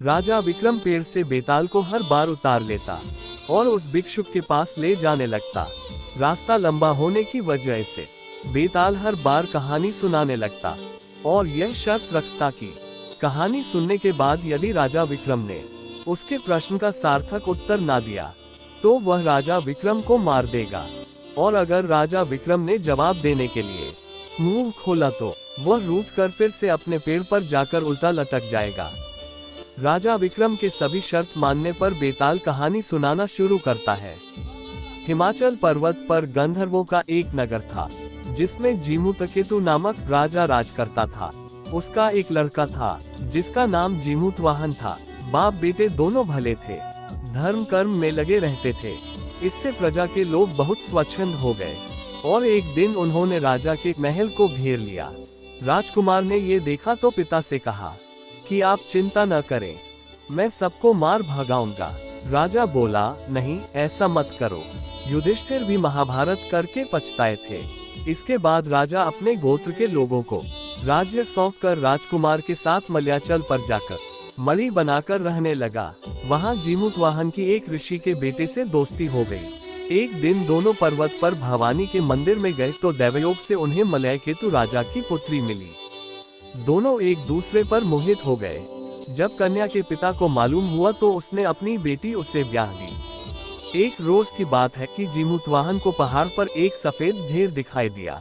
राजा विक्रम पेड़ से बेताल को हर बार उतार लेता और उस भिक्षुक के पास ले जाने लगता। रास्ता लंबा होने की वजह से बेताल हर बार कहानी सुनाने लगता और यह शर्त रखता कि कहानी सुनने के बाद यदि राजा विक्रम ने उसके प्रश्न का सार्थक उत्तर ना दिया तो वह राजा विक्रम को मार देगा, और अगर राजा विक्रम ने जवाब देने के लिए मुंह खोला तो वह रूठ कर फिर से अपने पेड़ पर जाकर उल्टा लटक जाएगा। राजा विक्रम के सभी शर्त मानने पर बेताल कहानी सुनाना शुरू करता है। हिमाचल पर्वत पर गंधर्वों का एक नगर था जिसमें जीमूतकेतु नामक राजा राज करता था। उसका एक लड़का था जिसका नाम जीमूतवाहन था। बाप बेटे दोनों भले थे, धर्म कर्म में लगे रहते थे। इससे प्रजा के लोग बहुत स्वच्छंद हो गए और एक दिन उन्होंने राजा के महल को घेर लिया। राजकुमार ने ये देखा तो पिता से कहा कि आप चिंता न करें, मैं सबको मार भगाऊंगा। राजा बोला, नहीं ऐसा मत करो। युधिष्ठिर भी महाभारत करके पछताए थे। इसके बाद राजा अपने गोत्र के लोगों को राज्य सौंपकर राजकुमार के साथ मलयाचल पर जाकर मणि बनाकर रहने लगा। वहां जीमूतवाहन की एक ऋषि के बेटे से दोस्ती हो गई। एक दिन दोनों पर्वत पर भवानी के मंदिर में गए तो दैवयोग से उन्हें मलयकेतु राजा की पुत्री मिली। दोनों एक दूसरे पर मोहित हो गए। जब कन्या के पिता को मालूम हुआ तो उसने अपनी बेटी उसे ब्याह दी। एक रोज की बात है कि जीमूतवाहन को पहाड़ पर एक सफेद ढेर दिखाई दिया।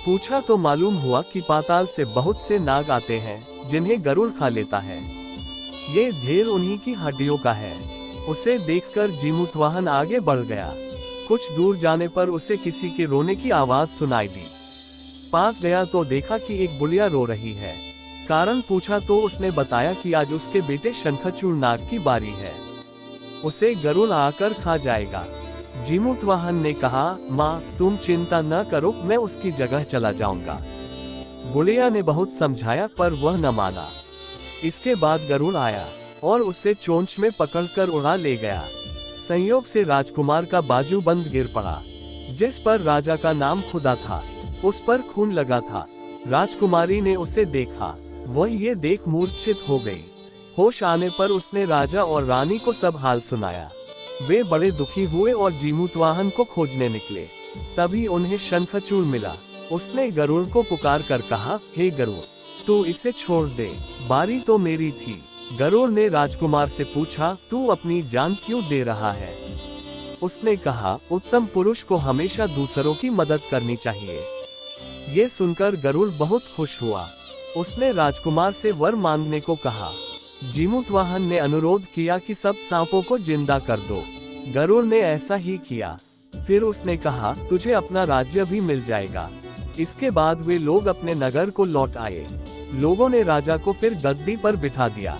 पूछा तो मालूम हुआ कि पाताल से बहुत से नाग आते हैं जिन्हें गरुड़ खा लेता है। ये ढेर उन्हीं की हड्डियों का है। उसे देखकर जीमूतवाहन आगे बढ़ गया। कुछ दूर जाने पर उसे किसी के रोने की आवाज सुनाई दी। पास गया तो देखा कि एक बुढ़िया रो रही है। कारण पूछा तो उसने बताया कि आज उसके बेटे शंखचूड़ नाग की बारी है, उसे गरुड़ आकर खा जाएगा। जीमूतवाहन ने कहा, माँ तुम चिंता न करो, मैं उसकी जगह चला जाऊंगा। बुढ़िया ने बहुत समझाया पर वह न माना। इसके बाद गरुड़ आया और उसे चोंच में पकड़कर उड़ा ले गया। संयोग से राजकुमार का बाजू बंद गिर पड़ा, जिस पर राजा का नाम खुदा था। उस पर खून लगा था। राजकुमारी ने उसे देखा, वह ये देख मूर्छित हो गई। होश आने पर उसने राजा और रानी को सब हाल सुनाया। वे बड़े दुखी हुए और जीमूतवाहन को खोजने निकले। तभी उन्हें शंखचूड़ मिला। उसने गरुड़ को पुकार कर कहा, हे गरुड़, तू इसे छोड़ दे, बारी तो मेरी थी। गरुड़ ने राजकुमार से पूछा, तू अपनी जान क्यों दे रहा है? उसने कहा, उत्तम पुरुष को हमेशा दूसरों की मदद करनी चाहिए। ये सुनकर गरुड़ बहुत खुश हुआ। उसने राजकुमार से वर मांगने को कहा। जीमूतवाहन ने अनुरोध किया कि सब सांपों को जिंदा कर दो। गरुड़ ने ऐसा ही किया। फिर उसने कहा, तुझे अपना राज्य भी मिल जाएगा। इसके बाद वे लोग अपने नगर को लौट आए। लोगों ने राजा को फिर गद्दी पर बिठा दिया।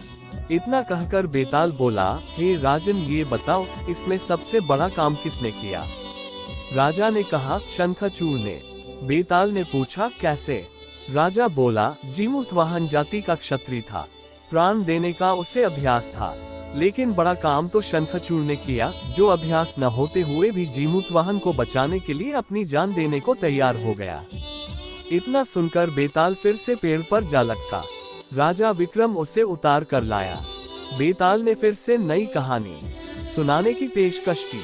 इतना कहकर बेताल बोला, हे राजन, ये बताओ इसमें सबसे बड़ा काम किसने किया? राजा ने कहा, शंखचूड़ ने। बेताल ने पूछा, कैसे? राजा बोला, जीमूतवाहन जाति का क्षत्रिय था, प्राण देने का उसे अभ्यास था। लेकिन बड़ा काम तो शंखचूड़ ने किया, जो अभ्यास न होते हुए भी जीमूतवाहन को बचाने के लिए अपनी जान देने को तैयार हो गया। इतना सुनकर बेताल फिर से पेड़ पर जा लटका। राजा विक्रम उसे उतार कर लाया। बेताल ने फिर से नई कहानी सुनाने की पेशकश की।